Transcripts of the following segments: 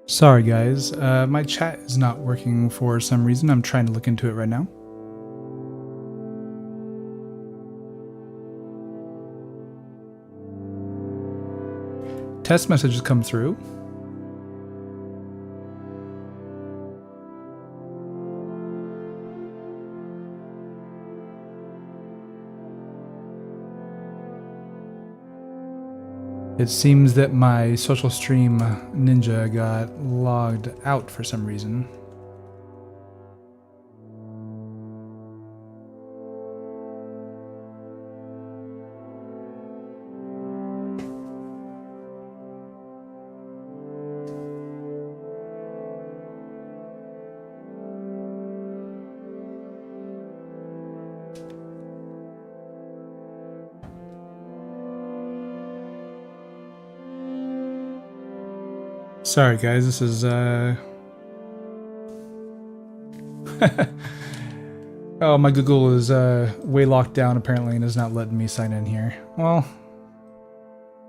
Sorry guys, my chat is not working for some reason. I'm trying to look into it right now. Test messages come through. It seems that my social stream ninja got logged out for some reason. Sorry guys, this is oh, my Google is way locked down apparently and is not letting me sign in here. Well,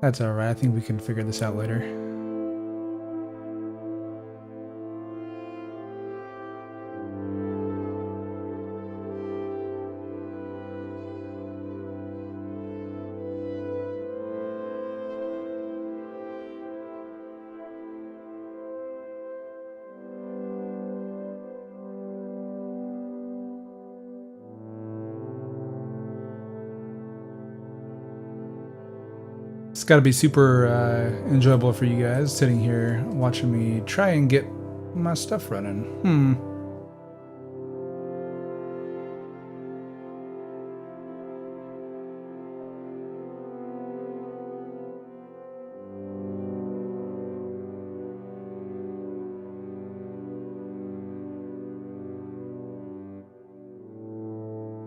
that's alright. I think we can figure this out later. It's got to be super enjoyable for you guys sitting here watching me try and get my stuff running.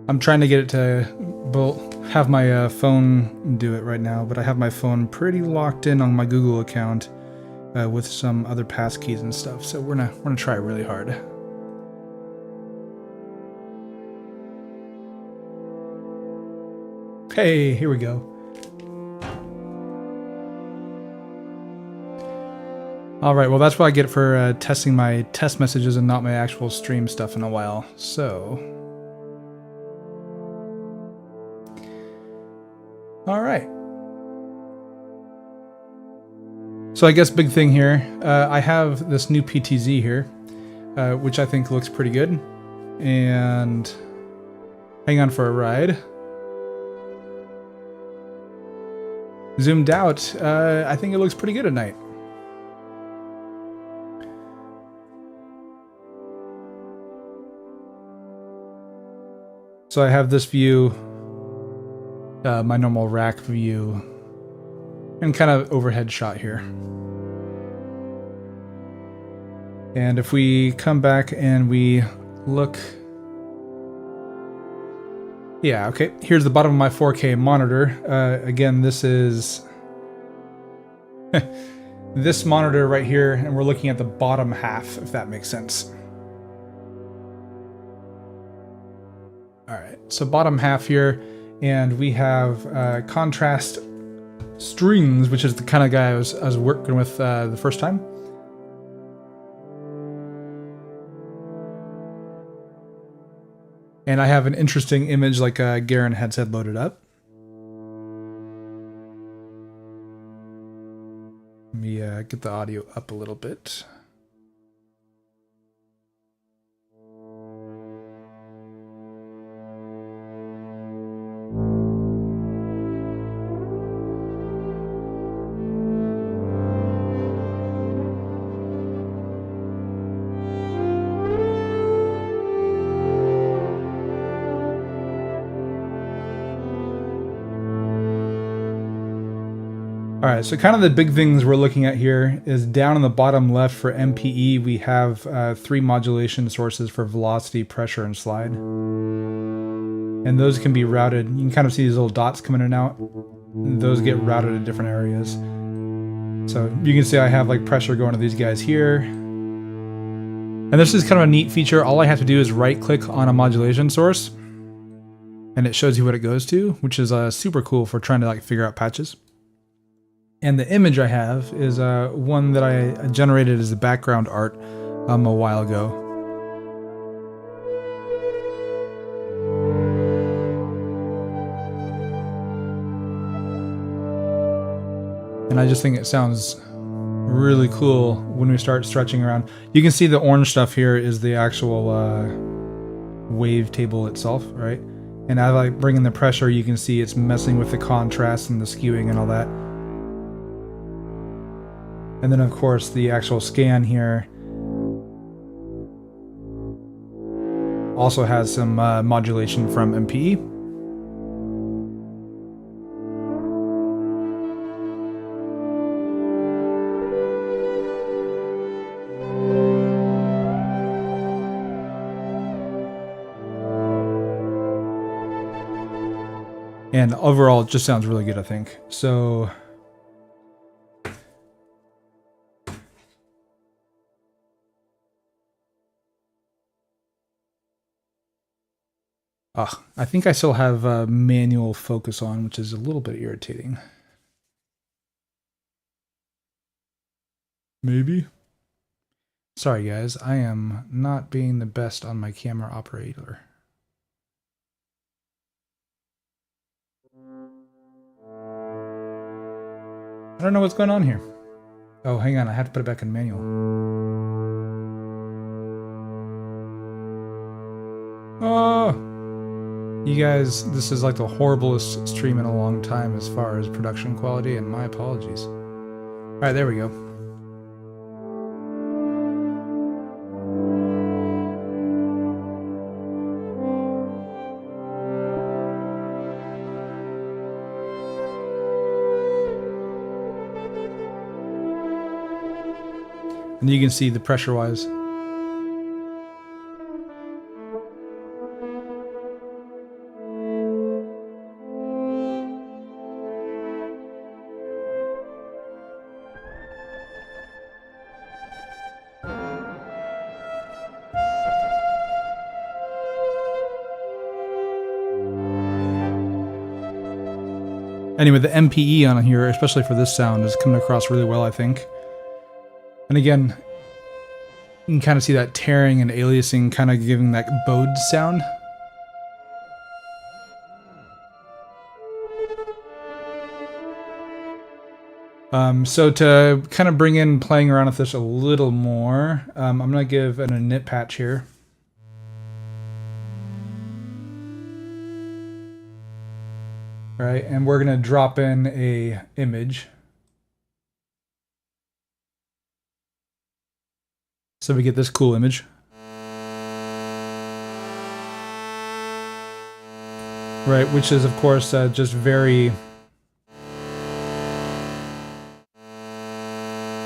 I'm trying to get it to have my phone do it right now, but I have my phone pretty locked in on my Google account with some other passkeys and stuff. So we're gonna try really hard. Hey, here we go. All right, well that's what I get for testing my test messages and not my actual stream stuff in a while. So. All right. So I guess big thing here, I have this new PTZ here, which I think looks pretty good. And hang on for a ride. Zoomed out, I think it looks pretty good at night. So I have this view, my normal rack view, and kind of overhead shot here. And if we come back and we look, yeah, okay, here's the bottom of my 4K monitor. Again, this is this monitor right here, and we're looking at the bottom half, if that makes sense. All right, so bottom half here. And we have Kontrast strings, which is the kind of guy I was working with the first time. And I have an interesting image like Garen had said loaded up. Let me get the audio up a little bit. Alright, so kind of the big things we're looking at here is down in the bottom left for MPE, we have 3 modulation sources for velocity, pressure, and slide. And those can be routed. You can kind of see these little dots coming in and out. Those get routed to different areas. So you can see I have like pressure going to these guys here. And this is kind of a neat feature. All I have to do is right click on a modulation source and it shows you what it goes to, which is super cool for trying to like figure out patches. And the image I have is one that I generated as the background art a while ago. And I just think it sounds really cool when we start stretching around. You can see the orange stuff here is the actual wave table itself, right? And as I bring in the pressure, you can see it's messing with the contrast and the skewing and all that. And then of course the actual scan here also has some modulation from MPE. And overall, it just sounds really good, I think. So I think I still have manual focus on, which is a little bit irritating. Maybe. Sorry, guys. I am not being the best on my camera operator. I don't know what's going on here. Oh, hang on. I have to put it back in manual. Oh! You guys, this is like the horriblest stream in a long time as far as production quality, and my apologies. Alright, there we go. And you can see the pressure-wise. Anyway, the MPE on here, especially for this sound, is coming across really well, I think. And again, you can kind of see that tearing and aliasing kind of giving that bowed sound. So to kind of bring in playing around with this a little more, I'm going to give it a knit patch here. All right, and we're going to drop in a image. So we get this cool image. Right, which is of course just very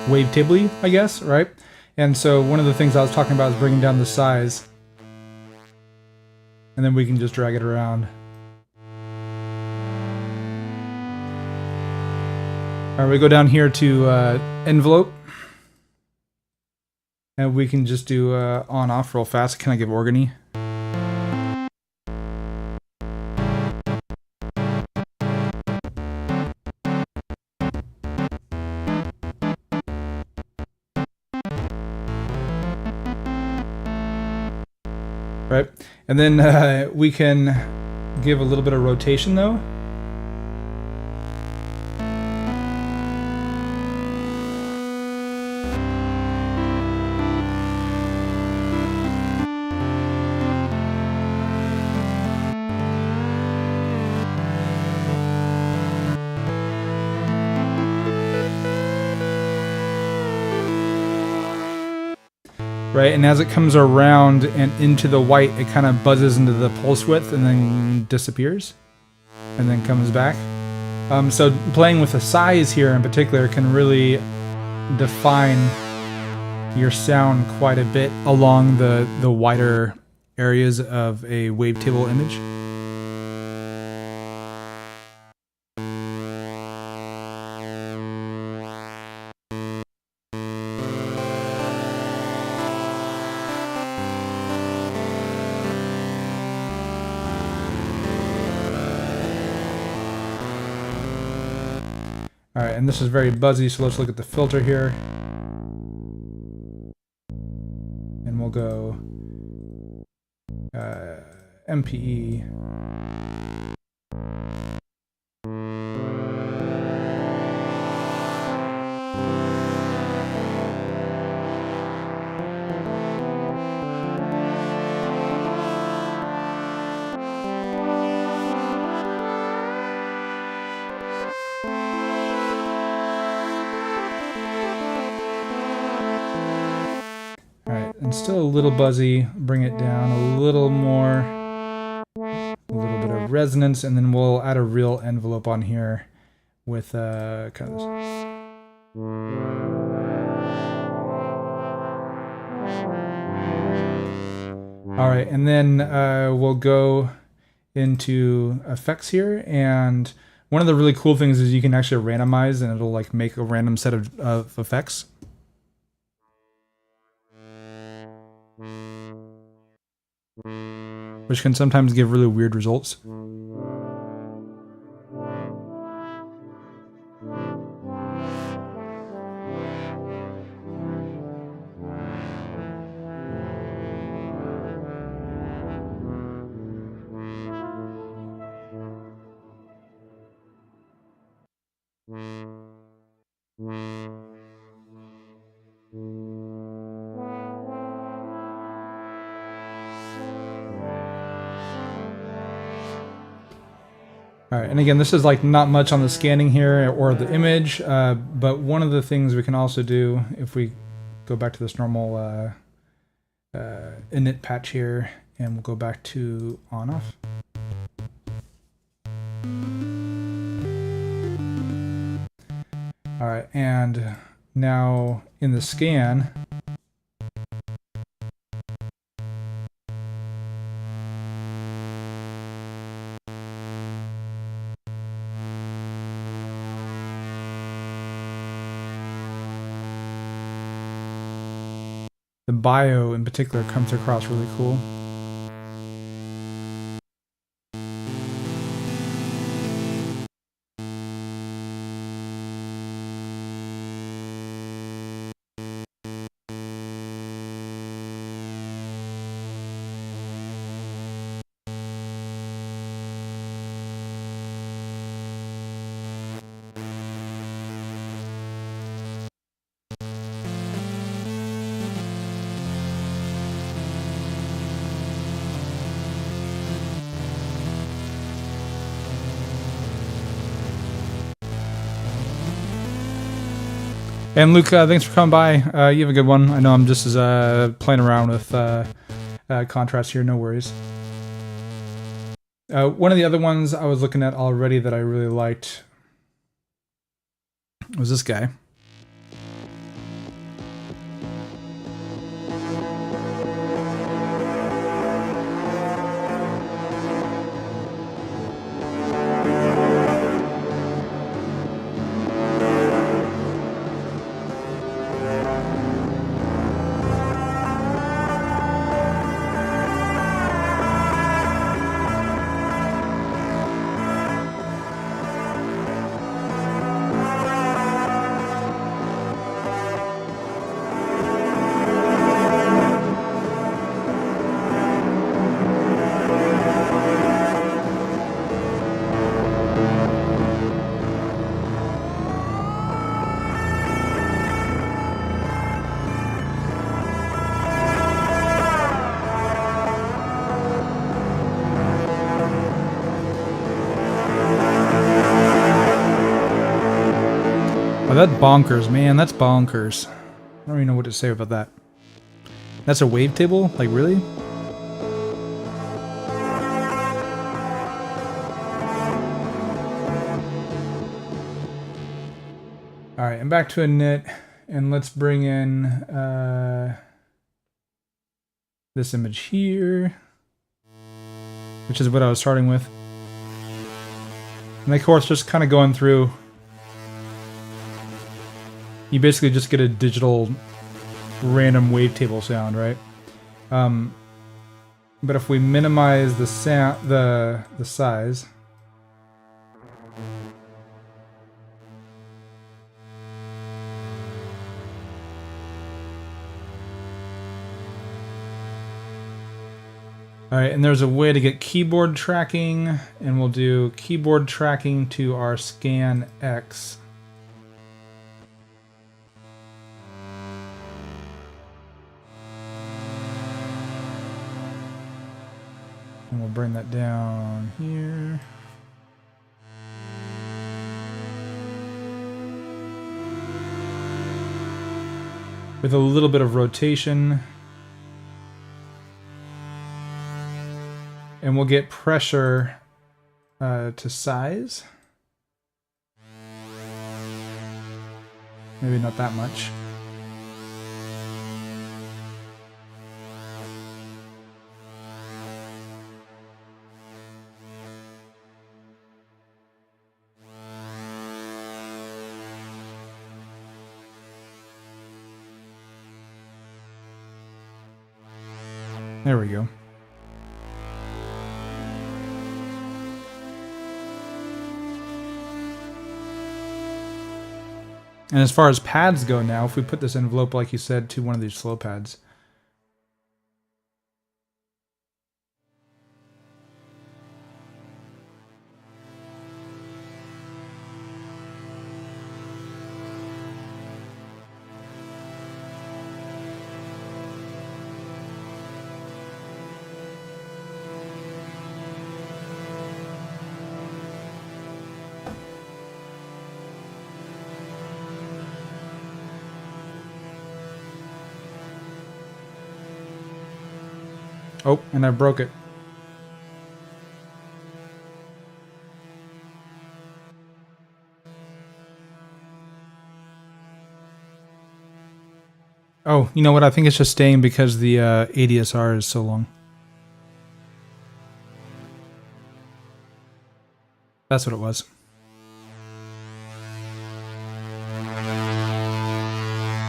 wavetable-y, I guess, right? And so one of the things I was talking about is bringing down the size. And then we can just drag it around. All right, we go down here to envelope. And we can just do on-off real fast. Can I give organy? Right, and then we can give a little bit of rotation though. Right, and as it comes around and into the white, it kind of buzzes into the pulse width and then disappears, and then comes back. So playing with the size here in particular can really define your sound quite a bit along the wider areas of a wavetable image. All right, and this is very buzzy, so let's look at the filter here. And we'll go MPE. And still a little buzzy, bring it down a little more, a little bit of resonance, and then we'll add a real envelope on here with kind of this. All right, and then we'll go into effects here, and one of the really cool things is you can actually randomize, and it'll like make a random set of effects. Which can sometimes give really weird results. All right, and again, this is like not much on the scanning here or the image, but one of the things we can also do if we go back to this normal init patch here, and we'll go back to on-off. All right, and now in the scan, the bio in particular comes across really cool. And Luke, thanks for coming by. You have a good one. I know I'm just playing around with Kontrast here, no worries. One of the other ones I was looking at already that I really liked was this guy. Oh, that's bonkers, man. That's bonkers. I don't even know what to say about that. That's a wavetable? Like, really? Alright, I'm back to init, and let's bring in this image here, which is what I was starting with. And of course, just kind of going through, you basically just get a digital random wavetable sound, right? But if we minimize the sound, the size, All right, and there's a way to get keyboard tracking, and we'll do keyboard tracking to our scan X. And we'll bring that down here. With a little bit of rotation. And we'll get pressure to size. Maybe not that much. There we go. And as far as pads go now, if we put this envelope, like you said, to one of these slow pads. Oh, and I broke it. Oh, you know what? I think it's just staying because the ADSR is so long. That's what it was.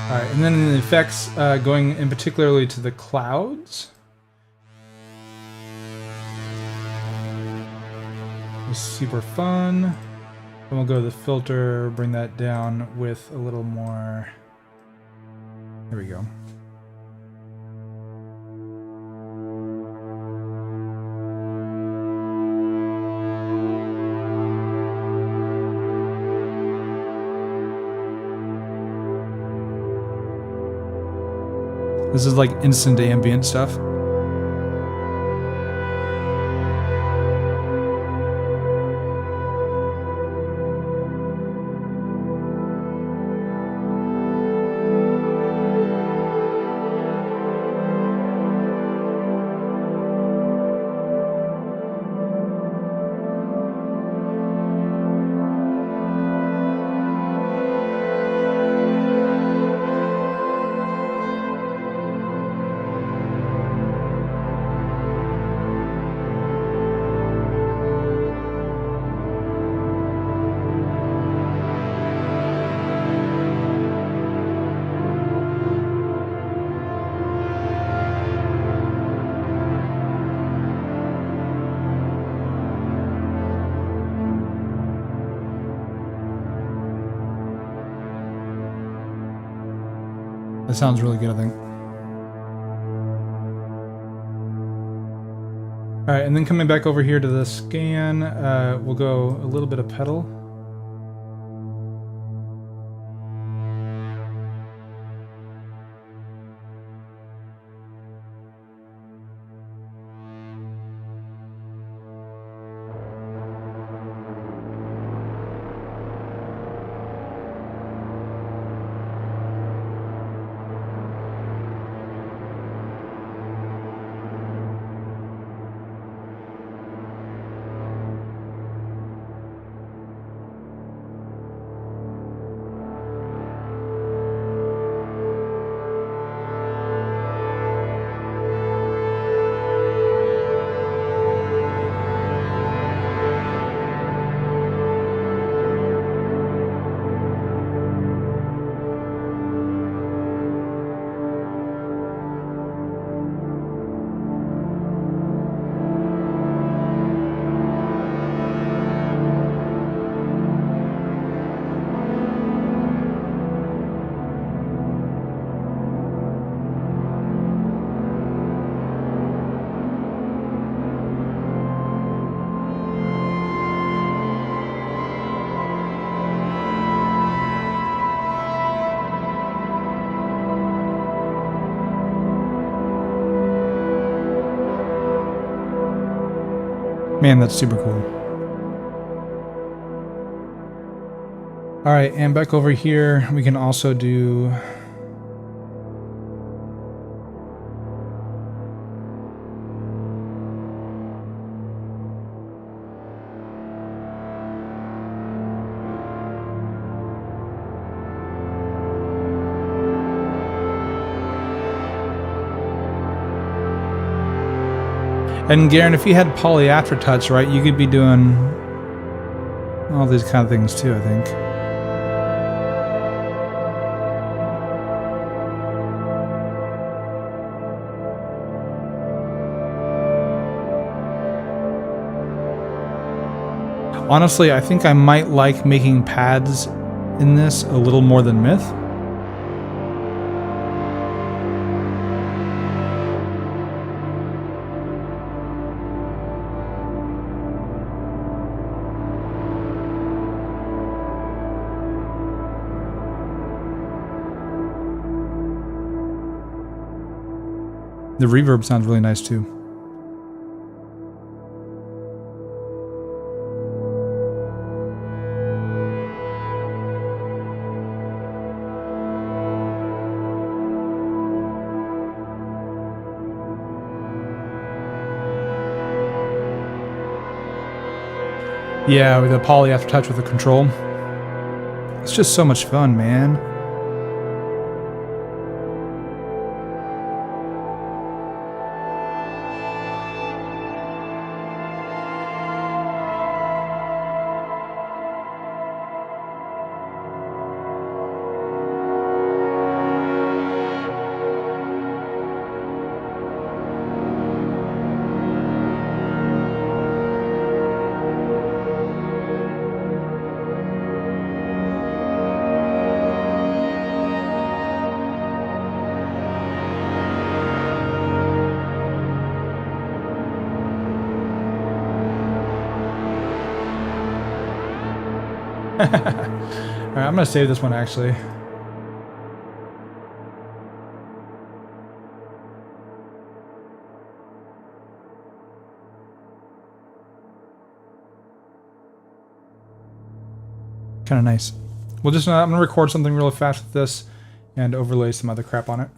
Alright, and then in the effects, going in particularly to the clouds. Super fun. Then we'll go to the filter, bring that down with a little more. There we go. This is like instant ambient stuff. That sounds really good, I think. Alright, and then coming back over here to the scan, we'll go a little bit of pedal. Man, that's super cool. All right, and back over here, we can also do... And Garen, if you had poly aftertouch, right, you could be doing all these kind of things too, I think. Honestly, I think I might like making pads in this a little more than Myth. The reverb sounds really nice too. Yeah, with the poly aftertouch with the control. It's just so much fun, man. Alright, I'm gonna save this one actually. Kind of nice. We'll just, I'm gonna record something really fast with this and overlay some other crap on it.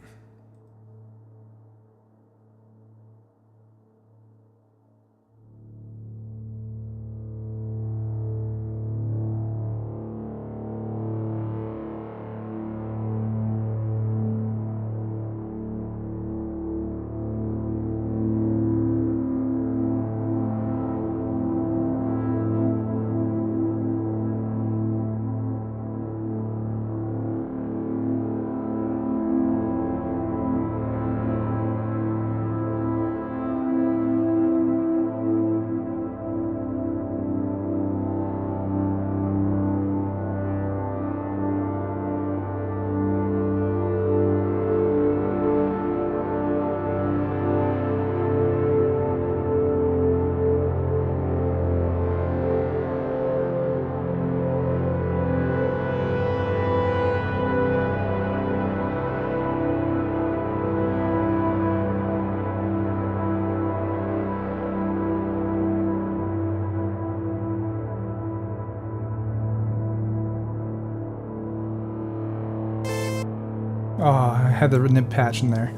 Oh, I had the nip patch in there.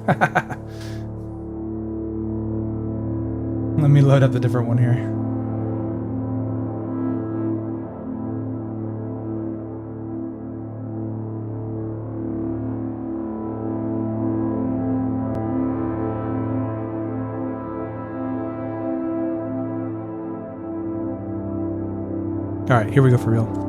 Let me load up the different one here. All right, here we go for real.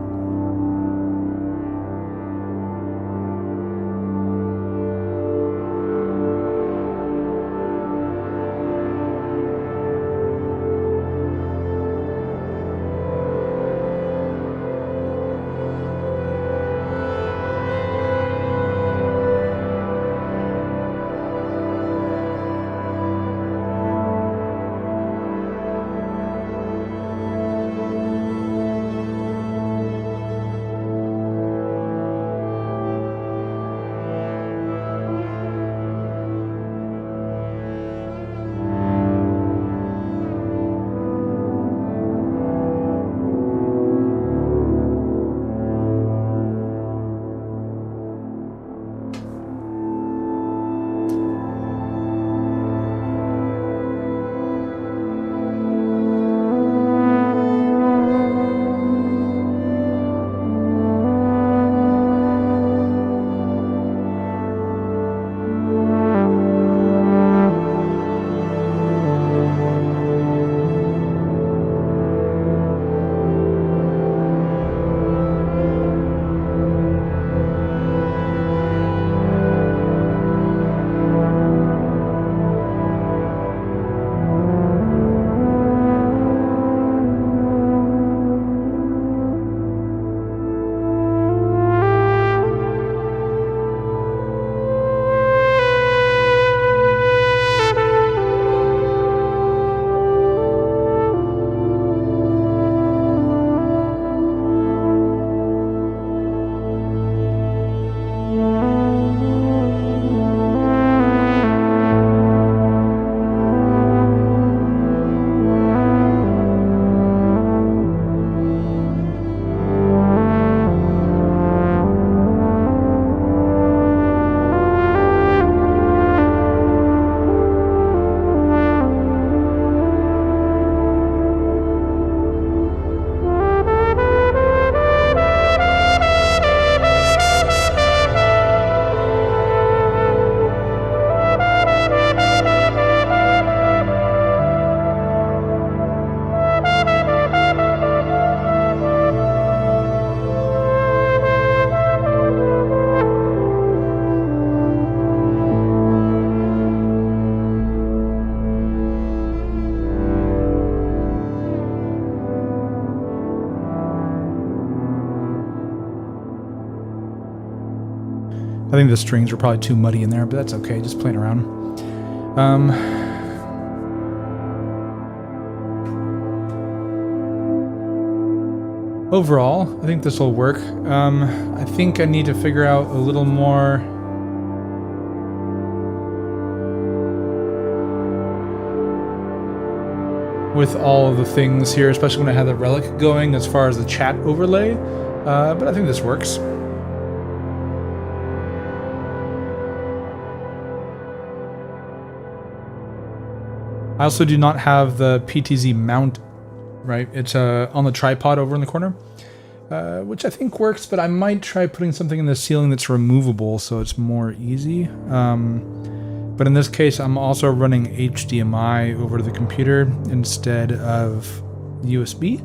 I think the strings are probably too muddy in there, but that's okay, just playing around. Overall, I think this will work. I think I need to figure out a little more with all of the things here, especially when I have the relic going as far as the chat overlay, but I think this works. I also do not have the PTZ mount, right? It's on the tripod over in the corner, which I think works, but I might try putting something in the ceiling that's removable so it's more easy. But in this case, I'm also running HDMI over to the computer instead of USB.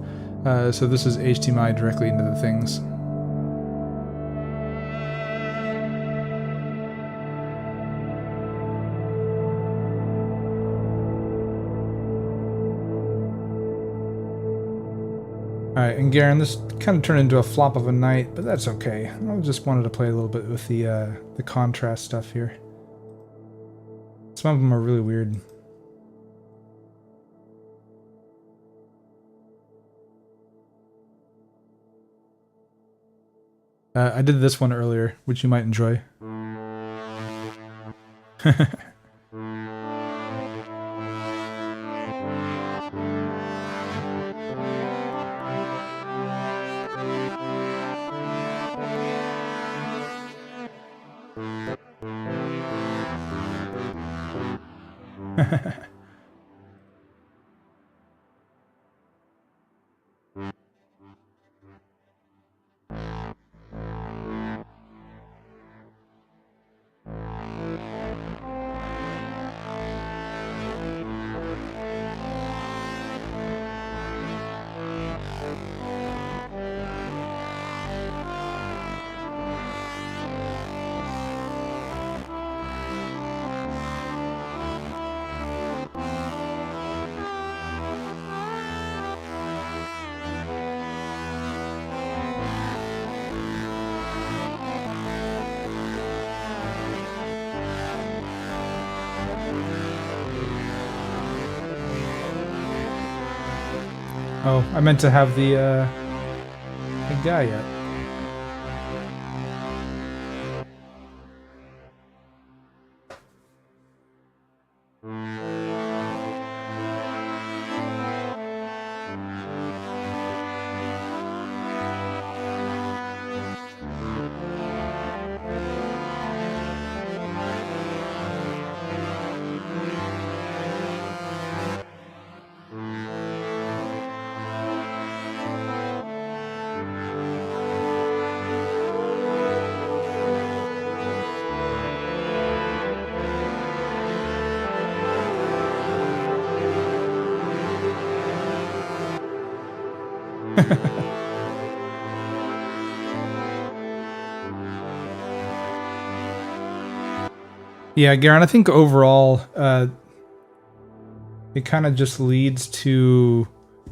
So this is HDMI directly into the things. Alright, and Garen, this kind of turned into a flop of a night, but that's okay. I just wanted to play a little bit with the Kontrast stuff here. Some of them are really weird. I did this one earlier, which you might enjoy. Oh, I meant to have the guy yet. Yeah, Garen, I think overall, it kind of just leads to,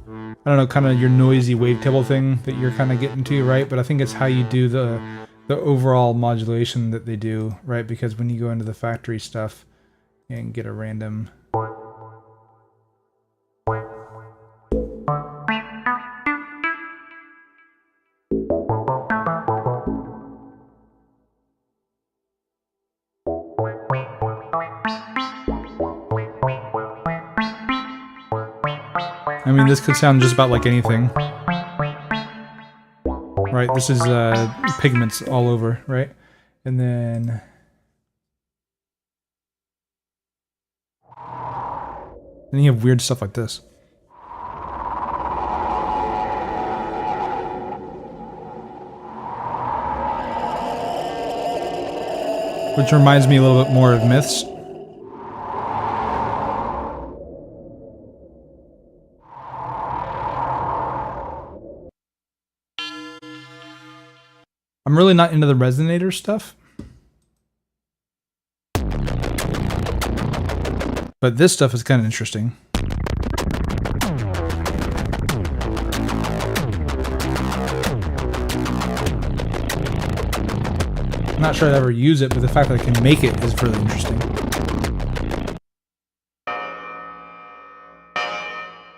I don't know, kind of your noisy wavetable thing that you're kind of getting to, right? But I think it's how you do the overall modulation that they do, right? Because when you go into the factory stuff and get a random... I mean, this could sound just about like anything. Right, this is pigments all over, right? And then... then you have weird stuff like this. Which reminds me a little bit more of Myths. I'm really not into the resonator stuff. But this stuff is kind of interesting. I'm not sure I'd ever use it, but the fact that I can make it is really interesting.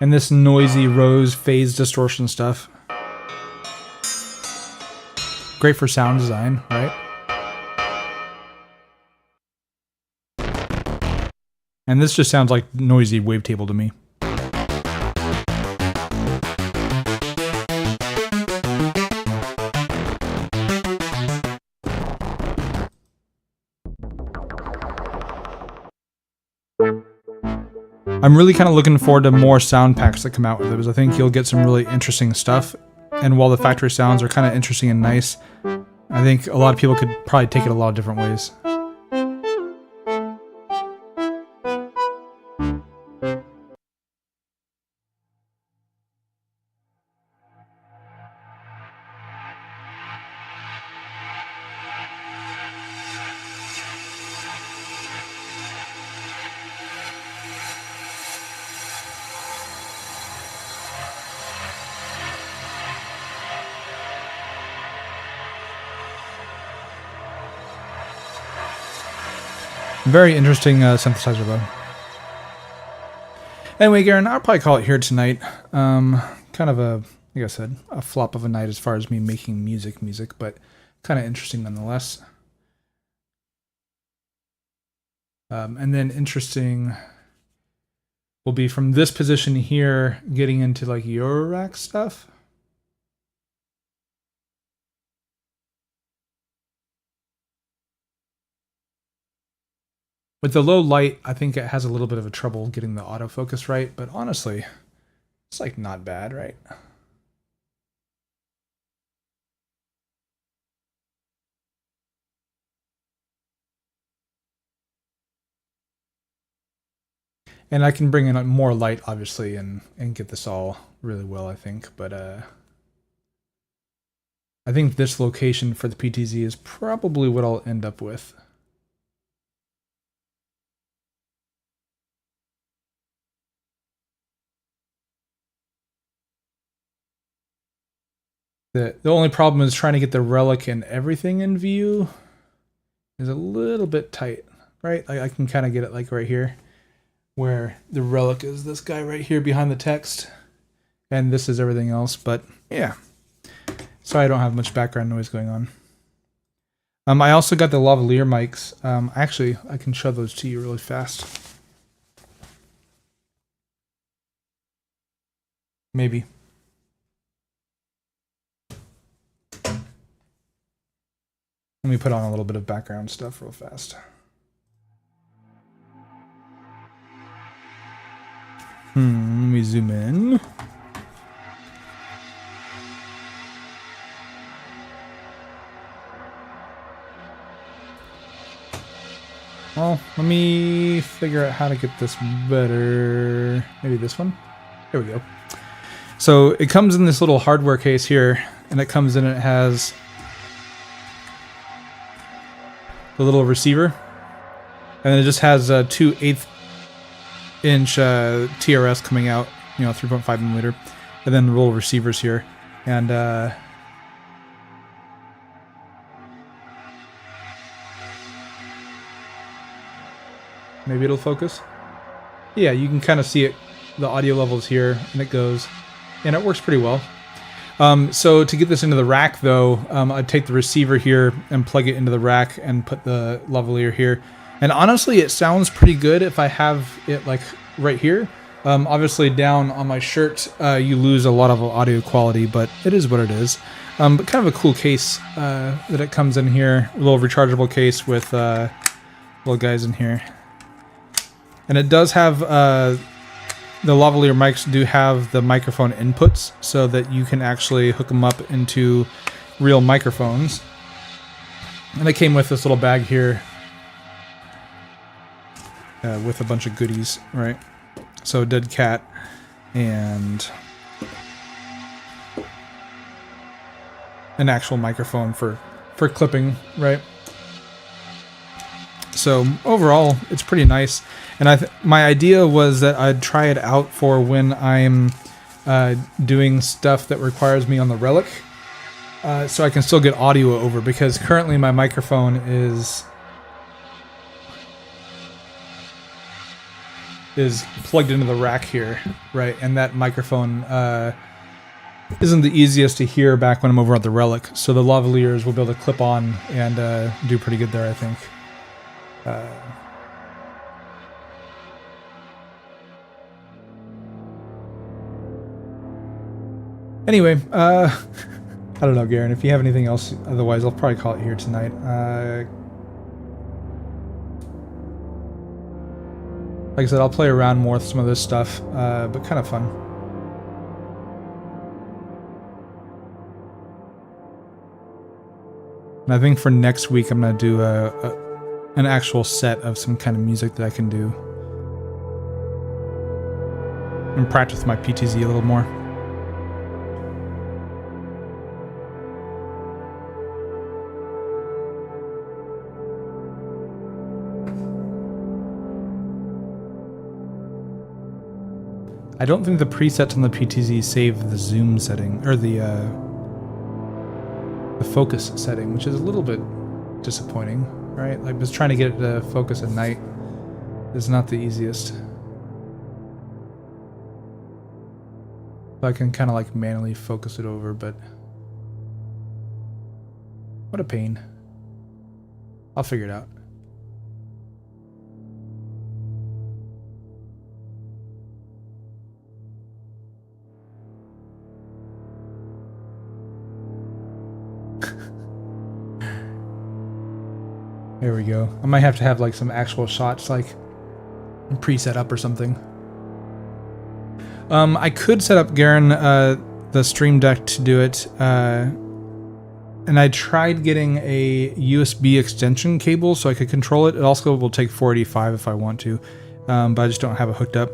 And this noisy rose phase distortion stuff. Great for sound design, right? And this just sounds like noisy wavetable to me. I'm really kind of looking forward to more sound packs that come out with it, because I think you'll get some really interesting stuff. And while the factory sounds are kind of interesting and nice, I think a lot of people could probably take it a lot of different ways. Very interesting synthesizer though. Anyway, Garen, I'll probably call it here tonight. Kind of a, like I said, a flop of a night as far as me making music, but kind of interesting nonetheless. And then interesting will be from this position here, getting into like Eurorack stuff. With the low light, I think it has a little bit of a trouble getting the autofocus right, but honestly, it's like not bad, right? And I can bring in more light, obviously, and get this all really well, I think. But I think this location for the PTZ is probably what I'll end up with. The only problem is trying to get the relic and everything in view is a little bit tight, right? I can kind of get it like right here, where the relic is this guy right here behind the text, and this is everything else. But yeah, sorry I don't have much background noise going on. I also got the lavalier mics. Actually, I can show those to you really fast. Maybe. Let me put on a little bit of background stuff real fast. Let me zoom in. Well, let me figure out how to get this better. Maybe this one? There we go. So it comes in this little hardware case here, and it comes in and it has the little receiver, and it just has 2 1/8-inch TRS coming out, 3.5 millimeter, and then the little receivers here, and maybe it'll focus. Yeah, you can kind of see it, the audio levels here, and it goes, and it works pretty well. So to get this into the rack though, I'd take the receiver here and plug it into the rack and put the lavalier here. And honestly, it sounds pretty good if I have it like right here. Obviously down on my shirt, you lose a lot of audio quality, but it is what it is. But kind of a cool case that it comes in here, a little rechargeable case with little guys in here. And it does have the lavalier mics do have the microphone inputs so that you can actually hook them up into real microphones. And it came with this little bag here with a bunch of goodies, right? So dead cat and an actual microphone for clipping, right? So overall, it's pretty nice. And my idea was that I'd try it out for when I'm doing stuff that requires me on the relic. so I can still get audio over, because currently my microphone is plugged into the rack here, right? And that microphone isn't the easiest to hear back when I'm over at the Relic. So the lavaliers will be able to clip on and do pretty good there, I think. Anyway, I don't know, Garen, if you have anything else, otherwise I'll probably call it here tonight. Like I said, I'll play around more with some of this stuff, but kind of fun. And I think for next week I'm going to do an actual set of some kind of music that I can do. And practice with my PTZ a little more. I don't think the presets on the PTZ save the zoom setting, or the focus setting, which is a little bit disappointing, right? Like, just trying to get it to focus at night is not the easiest. So I can kind of like manually focus it over, but what a pain. I'll figure it out. There we go. I might have to have like some actual shots like preset up or something. I could set up, Garen, the Stream Deck to do it. And I tried getting a USB extension cable so I could control it. It also will take 485 if I want to, but I just don't have it hooked up.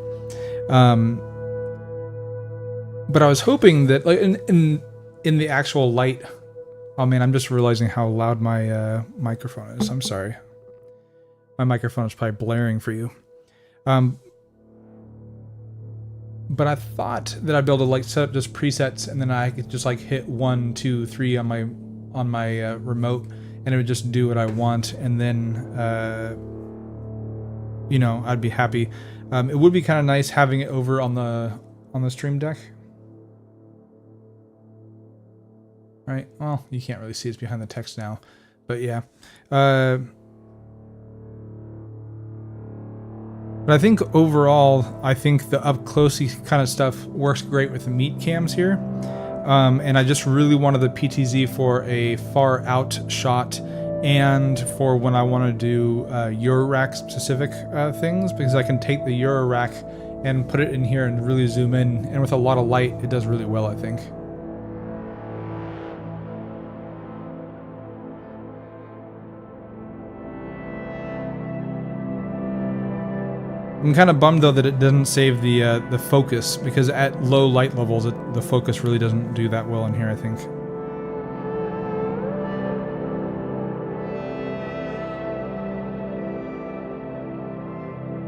But I was hoping that, like, in the actual light. Oh man, I'm just realizing how loud my microphone is. I'm sorry. My microphone is probably blaring for you. But I thought that I'd be able to like set up just presets, and then I could just like hit 1, 2, 3 on my remote, and it would just do what I want, and then you know, I'd be happy. It would be kind of nice having it over on the Stream Deck. Right, well, you can't really see it's behind the text now, but yeah. But I think overall, I think the up-closey kind of stuff works great with the meat cams here. And I just really wanted the PTZ for a far-out shot and for when I want to do Eurorack-specific things, because I can take the Eurorack and put it in here and really zoom in, and with a lot of light, it does really well, I think. I'm kind of bummed though that it doesn't save the focus, because at low light levels the focus really doesn't do that well in here, I think.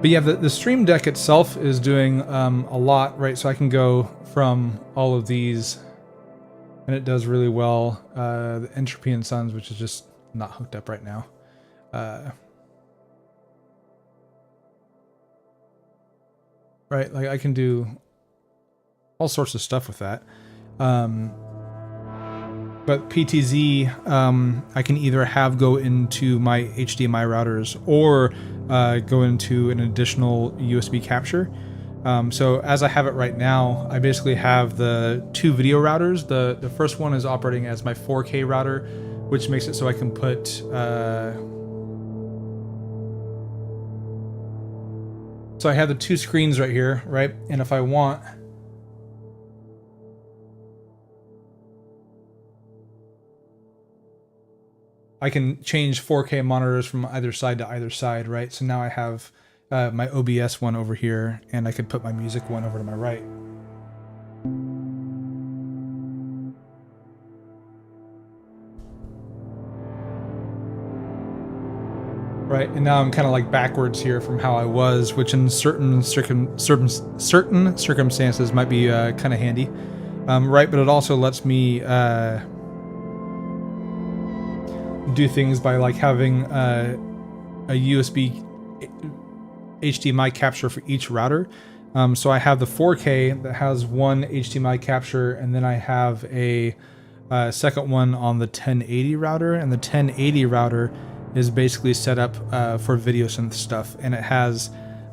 But yeah, the Stream Deck itself is doing a lot, right? So I can go from all of these, and it does really well. The Entropy and Sons, which is just not hooked up right now. Right, like I can do all sorts of stuff with that. But PTZ, I can either have go into my HDMI routers or go into an additional USB capture. So as I have it right now, I basically have the 2 video routers. The first one is operating as my 4K router, which makes it so I can put... So I have the 2 screens right here, right? And if I want, I can change 4K monitors from either side to either side, right? So now I have my OBS one over here, and I could put my music one over to my right. Right, and now I'm kind of like backwards here from how I was, which in certain circumstances might be kind of handy. Right, but it also lets me do things by like having a USB HDMI capture for each router. So I have the 4K that has one HDMI capture, and then I have a second one on the 1080 router, and the 1080 router is basically set up for video synth stuff, and it has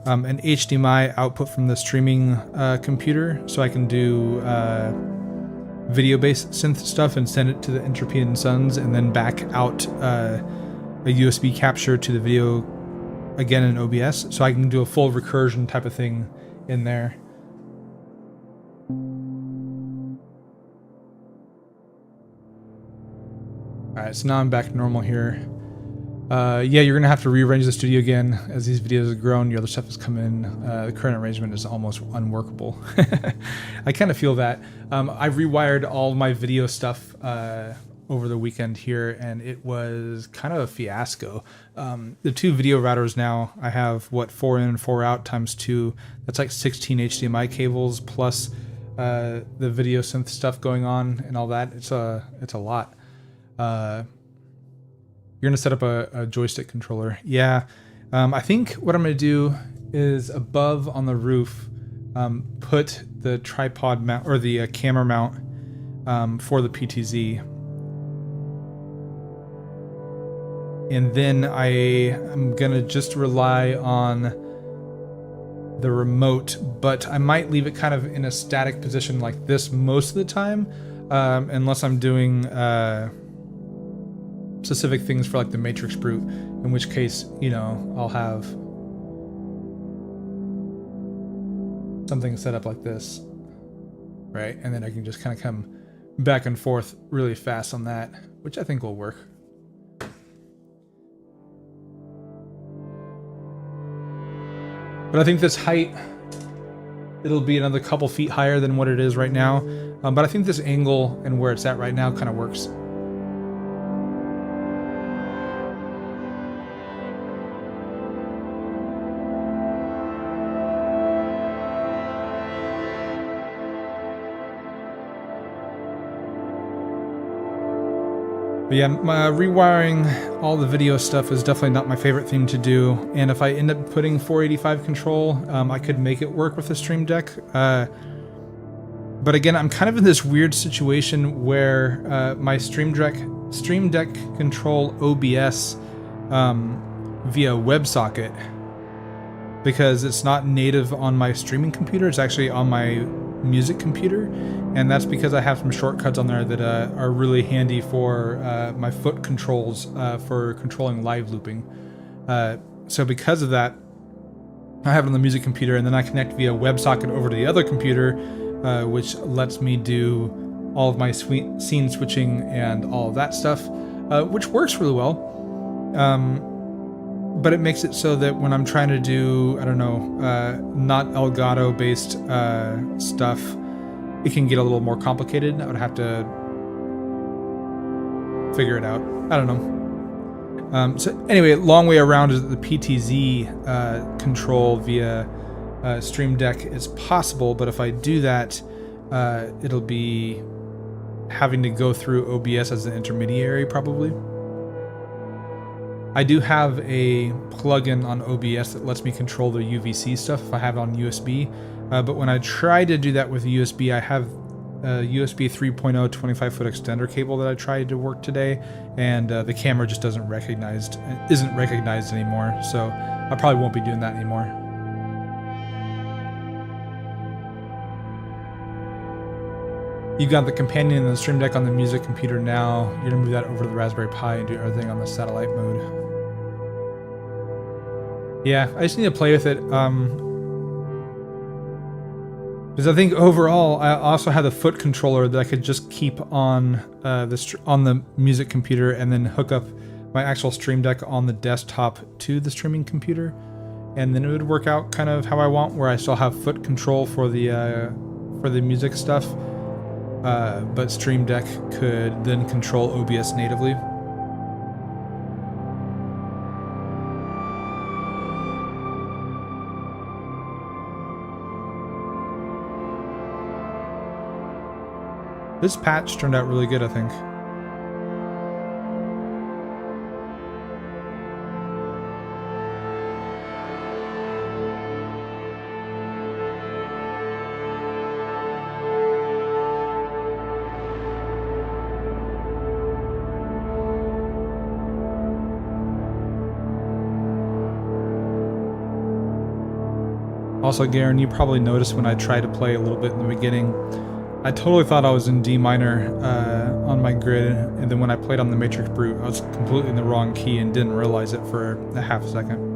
an HDMI output from the streaming computer, so I can do video-based synth stuff and send it to the Entropy and Sons, and then back out a USB capture to the video again in OBS, so I can do a full recursion type of thing in there. Alright, so now I'm back to normal here. Yeah, you're going to have to rearrange the studio again. As these videos have grown, your other stuff has come in. The current arrangement is almost unworkable. I kind of feel that. I rewired all my video stuff over the weekend here, and it was kind of a fiasco. The two video routers now, I have, what, 4 in, 4 out times 2. That's like 16 HDMI cables, plus the video synth stuff going on and all that. It's a lot. You're going to set up a joystick controller. Yeah. I think what I'm going to do is above on the roof, put the tripod mount or the camera mount for the PTZ. And then I am going to just rely on the remote, but I might leave it kind of in a static position like this most of the time, unless I'm doing specific things for like the Matrixbrute, in which case, you know, I'll have something set up like this, right? And then I can just kind of come back and forth really fast on that, which I think will work. But I think this height, it'll be another couple feet higher than what it is right now. But I think this angle and where it's at right now kind of works. But yeah, rewiring all the video stuff is definitely not my favorite thing to do. And if I end up putting 485 control, I could make it work with the Stream Deck. But again, I'm kind of in this weird situation where my Stream Deck control OBS via WebSocket, because it's not native on my streaming computer. It's actually on my music computer, and that's because I have some shortcuts on there that are really handy for my foot controls for controlling live looping. So because of that, I have it on the music computer, and then I connect via WebSocket over to the other computer, which lets me do all of my scene switching and all of that stuff, which works really well. But it makes it so that when I'm trying to do, I don't know, not Elgato based stuff, it can get a little more complicated. I would have to figure it out. I don't know. So anyway, long way around is that the PTZ control via Stream Deck is possible, but if I do that, it'll be having to go through OBS as an intermediary probably. I do have a plugin on OBS that lets me control the UVC stuff if I have it on USB, but when I try to do that with USB, I have a USB 3.0 25-foot extender cable that I tried to work today, and the camera just isn't recognized anymore, so I probably won't be doing that anymore. You've got the companion and the Stream Deck on the music computer now. You're gonna move that over to the Raspberry Pi and do everything on the satellite mode. Yeah, I just need to play with it. Because I think overall, I also have the foot controller that I could just keep on the music computer and then hook up my actual Stream Deck on the desktop to the streaming computer, and then it would work out kind of how I want, where I still have foot control for the music stuff. But Stream Deck could then control OBS natively. This patch turned out really good, I think. Also, Garen, you probably noticed when I tried to play a little bit in the beginning, I totally thought I was in D minor on my grid, and then when I played on the Matrixbrute, I was completely in the wrong key and didn't realize it for a half a second.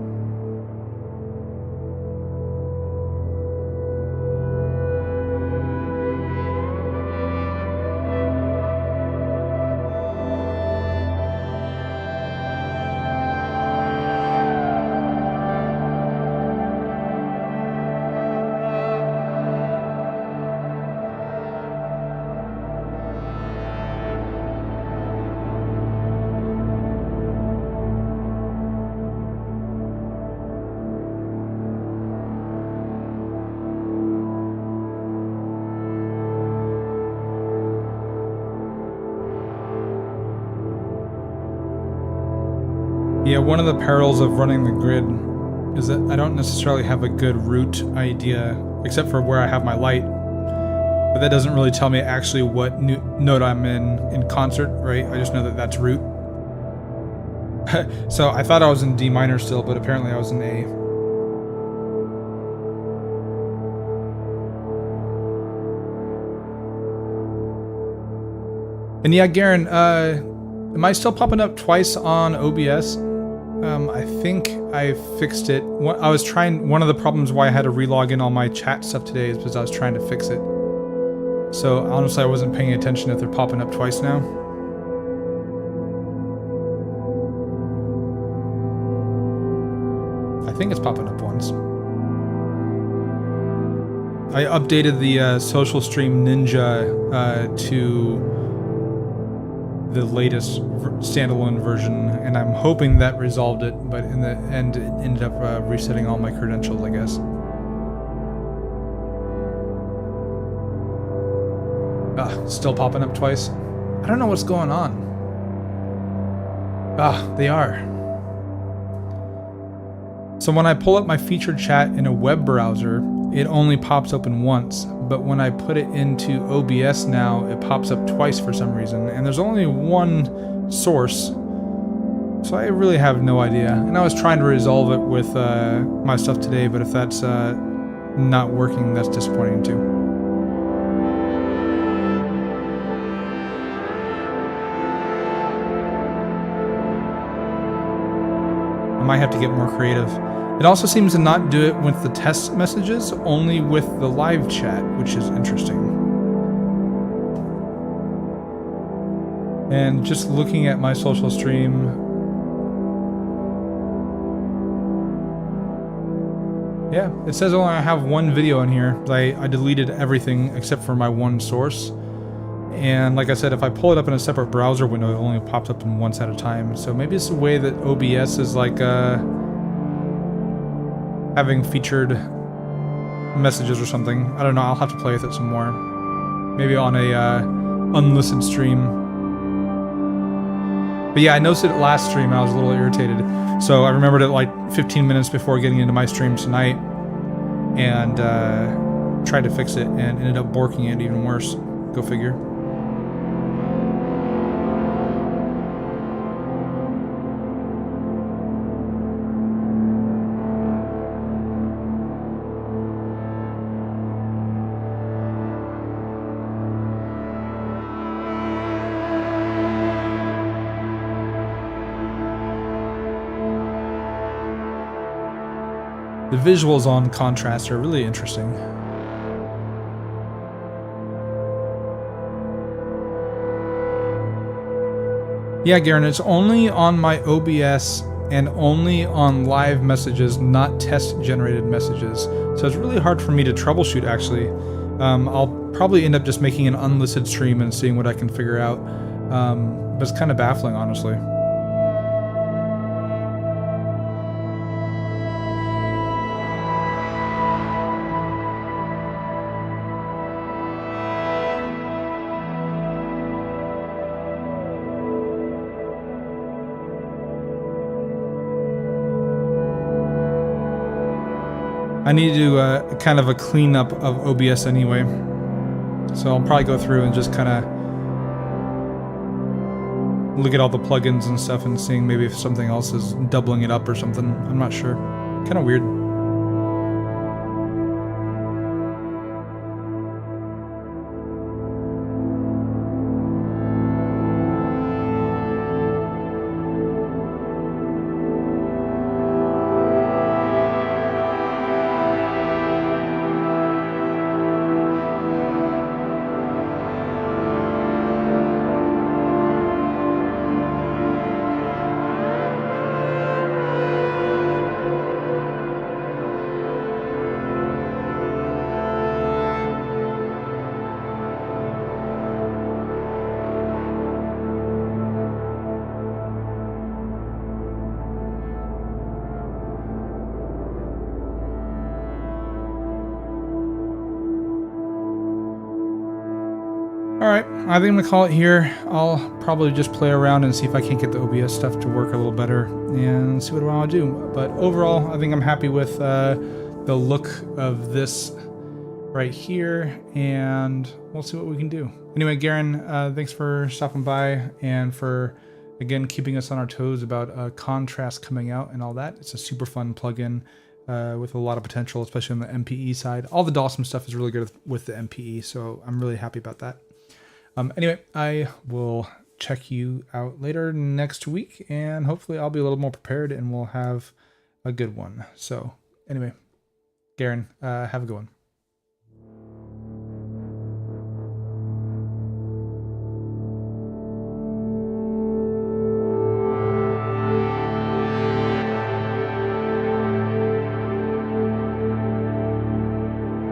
Yeah, one of the perils of running the grid is that I don't necessarily have a good route idea, except for where I have my light. But that doesn't really tell me actually what note I'm in concert, right? I just know that that's root. So I thought I was in D minor still, but apparently I was in A. And yeah, Garen, am I still popping up twice on OBS? I think I fixed it. I was trying, one of the problems why I had to relog in all my chat stuff today is because I was trying to fix it. So honestly, I wasn't paying attention if they're popping up twice now. I think it's popping up once. I updated the social stream Ninja to the latest standalone version, and I'm hoping that resolved it, but in the end it ended up resetting all my credentials, I guess. Still popping up twice. I don't know what's going on. They are. So when I pull up my featured chat in a web browser, it only pops open once, but when I put it into OBS now, it pops up twice for some reason, and there's only one source, so I really have no idea. And I was trying to resolve it with my stuff today, but if that's not working, that's disappointing too. I might have to get more creative. It also seems to not do it with the test messages, only with the live chat, which is interesting. And just looking at my social stream, yeah, it says only I have one video in here. I deleted everything except for my one source. And like I said, if I pull it up in a separate browser window, it only pops up in once at a time. So maybe it's the way that OBS is like having featured messages or something. I don't know, I'll have to play with it some more. Maybe on a unlisted stream. But yeah, I noticed it last stream and I was a little irritated. So I remembered it like 15 minutes before getting into my stream tonight and tried to fix it and ended up borking it even worse. Go figure. The visuals on Kontrast are really interesting. Yeah, Garen, it's only on my OBS and only on live messages, not test-generated messages. So it's really hard for me to troubleshoot, actually. I'll probably end up just making an unlisted stream and seeing what I can figure out. But it's kind of baffling, honestly. I need to do kind of a cleanup of OBS anyway. So I'll probably go through and just kind of look at all the plugins and stuff and seeing maybe if something else is doubling it up or something. I'm not sure. Kind of weird. I think I'm going to call it here. I'll probably just play around and see if I can't get the OBS stuff to work a little better and see what I want to do. But overall, I think I'm happy with the look of this right here, and we'll see what we can do. Anyway, Garen, thanks for stopping by and for, again, keeping us on our toes about Kontrast coming out and all that. It's a super fun plugin with a lot of potential, especially on the MPE side. All the Dawson stuff is really good with the MPE, so I'm really happy about that. Anyway, I will check you out later next week, and hopefully I'll be a little more prepared and we'll have a good one. So anyway, Garen, have a good one.